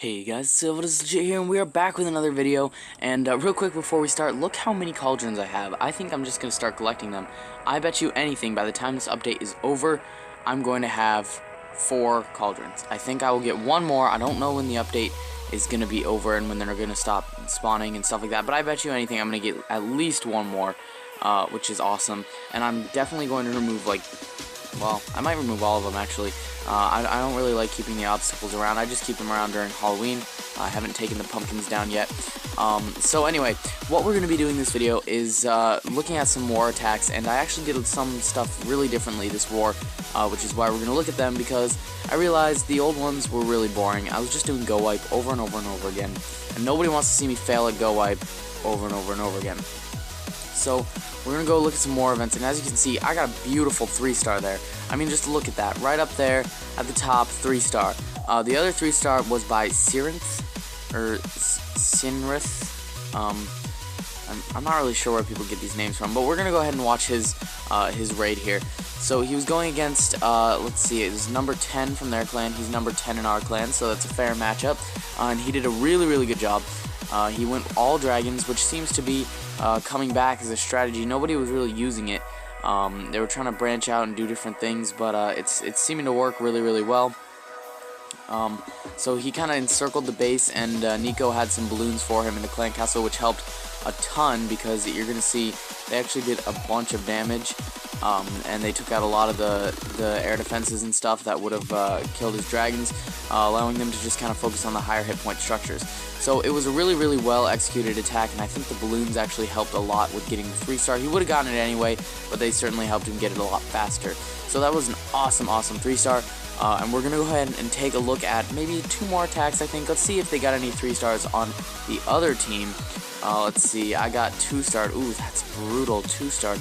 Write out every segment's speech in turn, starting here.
Hey guys, Silva is legit here, and we are back with another video. And real quick before we start, look how many cauldrons I have. I think I'm just going to start collecting them. I bet you anything, by the time this update is over, I'm going to have 4 cauldrons. I think I will get one more. I don't know when the update is going to be over and when they're going to stop spawning and stuff like that. But I bet you anything, I'm going to get at least one more, which is awesome. And I'm definitely going to remove, well, I might remove all of them, actually. I don't really like keeping the obstacles around. I just keep them around during Halloween. I haven't taken the pumpkins down yet. So anyway, what we're going to be doing this video is looking at some war attacks, and I actually did some stuff really differently this war, which is why we're going to look at them, because I realized the old ones were really boring. I was just doing go wipe over and over and over again, and nobody wants to see me fail at go wipe over and over and over again. So we're going to go look at some more events, and as you can see, I got a beautiful 3-star there. I mean, just look at that, right up there at the top, 3-star. The other 3-star was by Sinrith. I'm not really sure where people get these names from, but we're going to go ahead and watch his raid here. So he was going against, let's see, it was number 10 from their clan. He's number 10 in our clan, so that's a fair matchup. And he did a really, really good job. He went all dragons, which seems to be coming back as a strategy. Nobody was really using it. They were trying to branch out and do different things, but it's seeming to work really, really well. So he kind of encircled the base, and Nico had some balloons for him in the clan castle, which helped a ton, because you're going to see they actually did a bunch of damage, and they took out a lot of the air defenses and stuff that would have killed his dragons, allowing them to just kind of focus on the higher hit point structures. So it was a really, really well executed attack, and I think the balloons actually helped a lot with getting the 3-star. He would have gotten it anyway, but they certainly helped him get it a lot faster. So that was an awesome, awesome 3-star. And we're going to go ahead and take a look at maybe 2 more attacks, I think. Let's see if they got any 3-stars on the other team. Let's see, I got 2-starred. Ooh, that's brutal, 2-starred.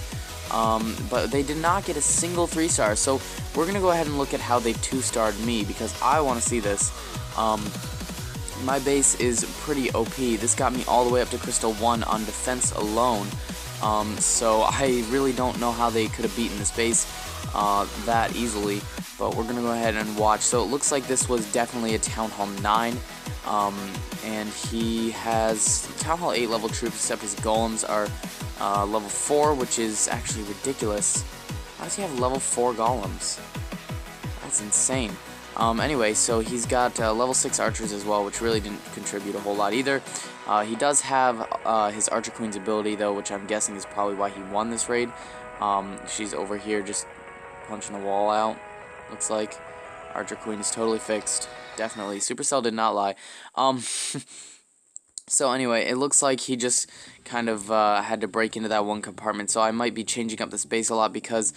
But they did not get a single 3-star, so we're going to go ahead and look at how they 2-starred me, because I want to see this. My base is pretty OP. This got me all the way up to Crystal 1 on defense alone. So I really don't know how they could have beaten this base that easily, but we're gonna go ahead and watch. So it looks like this was definitely a Town Hall 9, and he has Town Hall 8 level troops, except his golems are level 4, which is actually ridiculous. How does he have level 4 golems? That's insane. Anyway, so he's got level 6 archers as well, which really didn't contribute a whole lot either. He does have his Archer Queen's ability, though, which I'm guessing is probably why he won this raid. She's over here just punching the wall out, looks like. Archer Queen is totally fixed. Definitely. Supercell did not lie. So anyway, it looks like he just kind of had to break into that one compartment, so I might be changing up the space a lot, because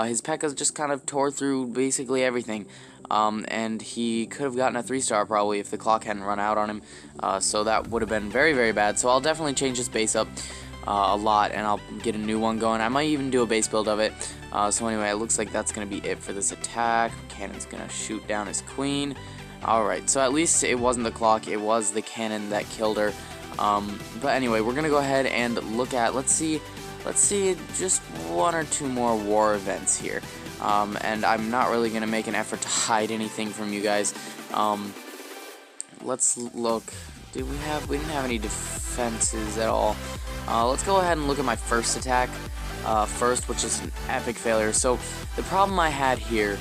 his P.E.K.K.A.s just kind of tore through basically everything, and he could have gotten a 3-star probably if the clock hadn't run out on him, so that would have been very, very bad. So I'll definitely change his base up a lot, and I'll get a new one going. I might even do a base build of it. So anyway, it looks like that's going to be it for this attack. Cannon's going to shoot down his queen. Alright, so at least it wasn't the clock, it was the cannon that killed her. But anyway, we're going to go ahead and look at, let's see just 1 or 2 more war events here. And I'm not really going to make an effort to hide anything from you guys. Let's look. We didn't have any defenses at all. Let's go ahead and look at my first attack first, which is an epic failure. So the problem I had here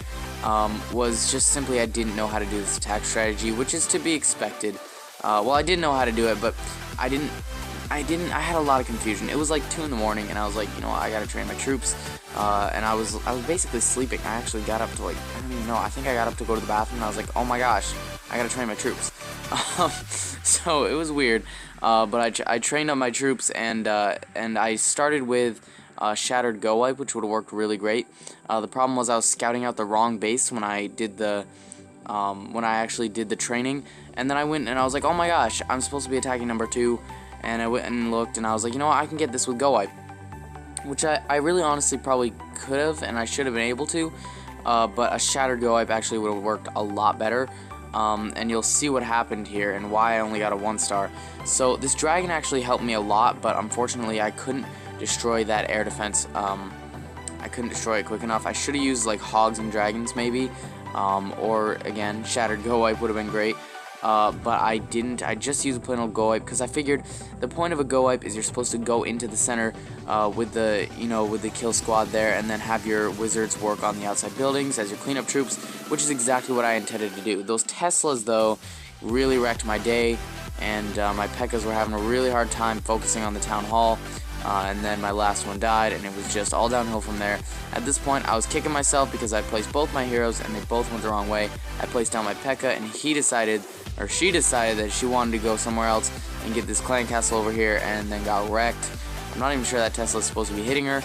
was just simply I didn't know how to do this attack strategy, which is to be expected. Well, I did know how to do it, but I had a lot of confusion. It was like 2 in the morning, and I was like, you know, I gotta train my troops, and I was basically sleeping. I actually got up to, like, I don't even know, I think I got up to go to the bathroom, and I was like, oh my gosh, I gotta train my troops. So it was weird, but I trained up my troops, and I started with Shattered Go Wipe, which would have worked really great. The problem was I was scouting out the wrong base when I did when I actually did the training, and then I went and I was like, oh my gosh, I'm supposed to be attacking number 2, and I went and looked, and I was like, you know what, I can get this with Go Wipe, which I really honestly probably could have, and I should have been able to, but a Shattered Go Wipe actually would have worked a lot better. And you'll see what happened here and why I only got a 1-star. So this dragon actually helped me a lot, but unfortunately I couldn't destroy that air defense. I couldn't destroy it quick enough. I should have used like hogs and dragons maybe, or again Shattered Go Wipe would have been great. but I didn't. I just used a plain old go wipe because I figured the point of a go wipe is you're supposed to go into the center with the with the kill squad there, and then have your wizards work on the outside buildings as your cleanup troops, which is exactly what I intended to do. Those Teslas though really wrecked my day, and my P.E.K.K.A.s were having a really hard time focusing on the town hall. And then my last one died, and it was just all downhill from there. At this point, I was kicking myself because I placed both my heroes, and they both went the wrong way. I placed down my P.E.K.K.A., and she decided that she wanted to go somewhere else and get this clan castle over here, and then got wrecked. I'm not even sure that Tesla is supposed to be hitting her.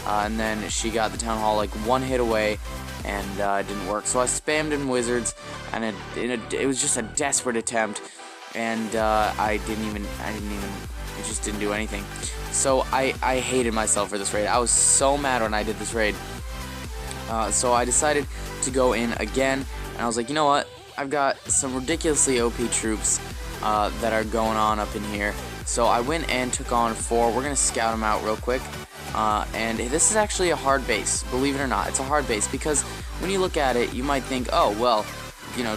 And then she got the town hall like one hit away, and it didn't work. So I spammed in wizards, and it was just a desperate attempt, and it just didn't do anything. So I hated myself for this raid. I was so mad when I did this raid. So I decided to go in again, and I was like, you know what? I've got some ridiculously OP troops that are going on up in here. So I went and took on 4. We're going to scout them out real quick. And this is actually a hard base, believe it or not. It's a hard base because when you look at it, you might think, oh, well,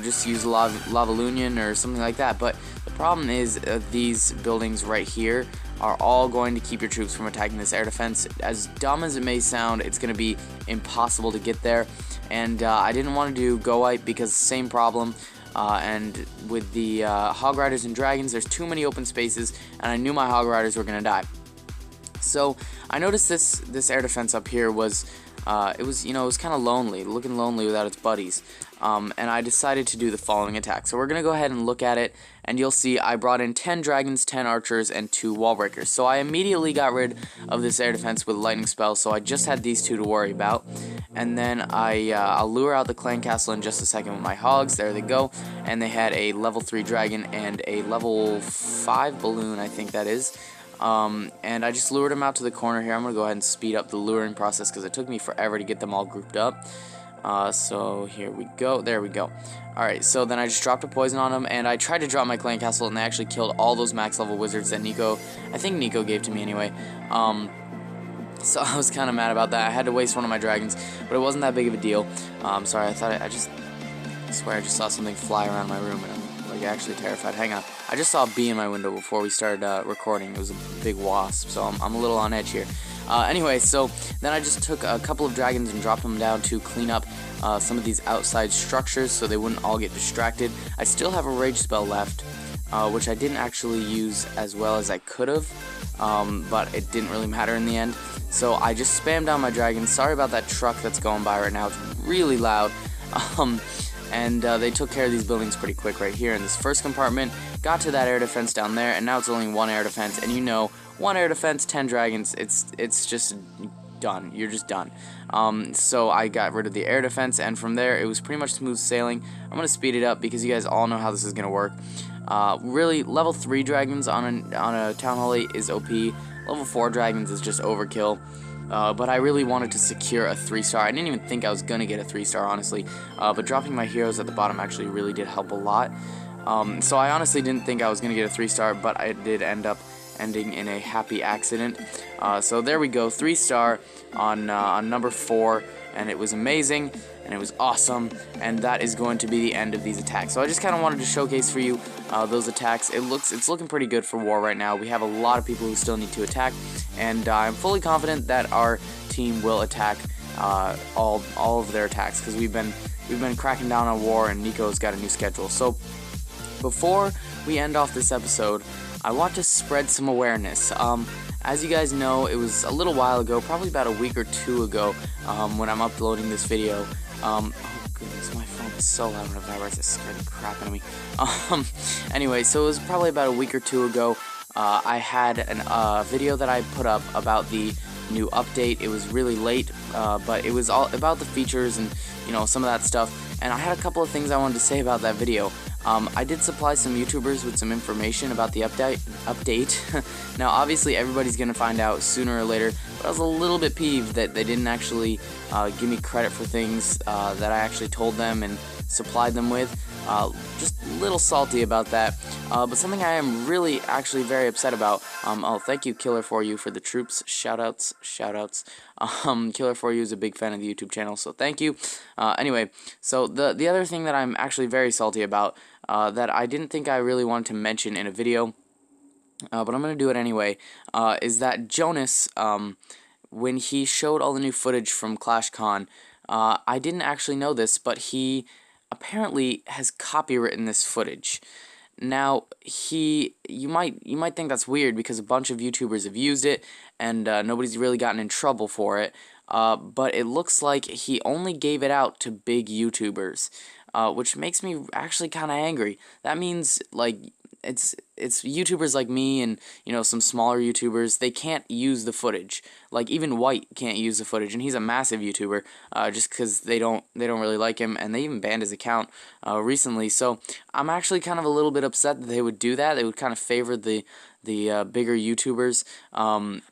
just use Lavalunion or something like that. But the problem is these buildings right here are all going to keep your troops from attacking this air defense. As dumb as it may sound, it's going to be impossible to get there. And I didn't want to do go wipe because same problem. And with the Hog Riders and Dragons, there's too many open spaces, and I knew my Hog Riders were going to die. So I noticed this air defense up here was it was kind of lonely, looking lonely without its buddies. And I decided to do the following attack. So we're going to go ahead and look at it, and you'll see I brought in 10 dragons, 10 archers, and 2 wall breakers. So I immediately got rid of this air defense with lightning spell, so I just had these 2 to worry about. And then I'll lure out the clan castle in just a second with my hogs. There they go. And they had a level 3 dragon and a level 5 balloon, I think that is. And I just lured them out to the corner here. I'm going to go ahead and speed up the luring process because it took me forever to get them all grouped up. So here we go. There we go. Alright, so then I just dropped a poison on them, and I tried to drop my clan castle, and they actually killed all those max level wizards that I think Nico gave to me anyway. So I was kind of mad about that. I had to waste one of my dragons, but it wasn't that big of a deal. Sorry, I swear I just saw something fly around my room, and I'm like actually terrified. Hang on. I just saw a bee in my window before we started recording. It was a big wasp, so I'm a little on edge here. Anyway, so then I just took a couple of dragons and dropped them down to clean up some of these outside structures so they wouldn't all get distracted. I still have a rage spell left, which I didn't actually use as well as I could have, but it didn't really matter in the end. So I just spammed down my dragons. Sorry about that truck that's going by right now. It's really loud. And they took care of these buildings pretty quick right here in this first compartment. Got to that air defense down there, and now it's only 1 air defense. And 1 air defense, 10 dragons, it's just done. You're just done. So I got rid of the air defense, and from there it was pretty much smooth sailing. I'm going to speed it up because you guys all know how this is going to work. Really, level 3 dragons on a Town Hall 8 is OP. Level 4 dragons is just overkill. But I really wanted to secure a 3-star. I didn't even think I was going to get a 3-star, honestly. But dropping my heroes at the bottom actually really did help a lot. So I honestly didn't think I was going to get a 3-star, but I did end up ending in a happy accident. So there we go, 3-star on number 4, and it was amazing, and it was awesome, and that is going to be the end of these attacks. So I just kind of wanted to showcase for you those attacks. It's looking pretty good for war right now. We have a lot of people who still need to attack, and I'm fully confident that our team will attack all of their attacks, because we've been cracking down on war, and Nico's got a new schedule. So before we end off this episode, I want to spread some awareness. As you guys know, it was a little while ago, probably about a week or 2 ago, when I'm uploading this video. Oh goodness, my phone is so loud when it vibrates, it scared the crap out of me. Anyway, so it was probably about a week or 2 ago. I had a video that I put up about the new update. It was really late, but it was all about the features and some of that stuff. And I had a couple of things I wanted to say about that video. I did supply some YouTubers with some information about the update. Now, obviously, everybody's going to find out sooner or later, but I was a little bit peeved that they didn't actually give me credit for things that I actually told them and supplied them with. just a little salty about that. But something I am really actually very upset about. Oh, thank you, Killer4U, for the troops. Shoutouts. Killer4U is a big fan of the YouTube channel, so thank you. Anyway, so the other thing that I'm actually very salty about, that I didn't think I really wanted to mention in a video, but I'm going to do it anyway, is that Jonas, when he showed all the new footage from ClashCon, I didn't actually know this, but he apparently has copywritten this footage. Now, you might think that's weird because a bunch of YouTubers have used it, and nobody's really gotten in trouble for it, but it looks like he only gave it out to big YouTubers, which makes me actually kind of angry. That means, like, it's YouTubers like me and, you know, some smaller YouTubers, they can't use the footage. Like, even White can't use the footage, and he's a massive YouTuber, just because they don't really like him, and they even banned his account recently. So I'm actually kind of a little bit upset that they would do that. They would kind of favor the bigger YouTubers,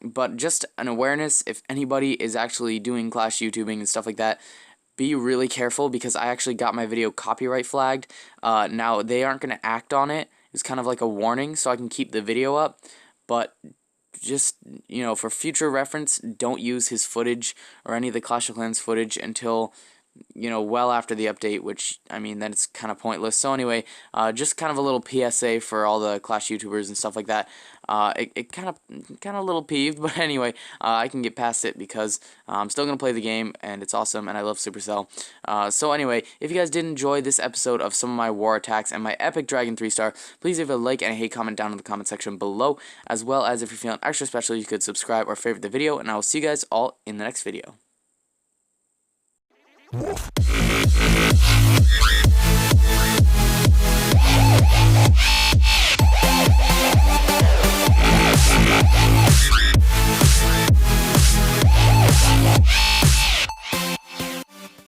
but just an awareness, if anybody is actually doing Clash YouTubing and stuff like that, be really careful, because I actually got my video copyright flagged. Now, they aren't going to act on it. It's kind of like a warning, so I can keep the video up, but just, you know, for future reference, don't use his footage or any of the Clash of Clans footage until, you know, well after the update, which, I mean, then it's kind of pointless. So anyway, just kind of a little PSA for all the Clash YouTubers and stuff like that. It kind of a little peeved, but anyway, I can get past it because I'm still going to play the game, and it's awesome, and I love Supercell. So anyway, if you guys did enjoy this episode of some of my war attacks and my epic Dragon 3-star, please leave a like and a hate comment down in the comment section below, as well as if you're feeling extra special, you could subscribe or favorite the video, and I will see you guys all in the next video.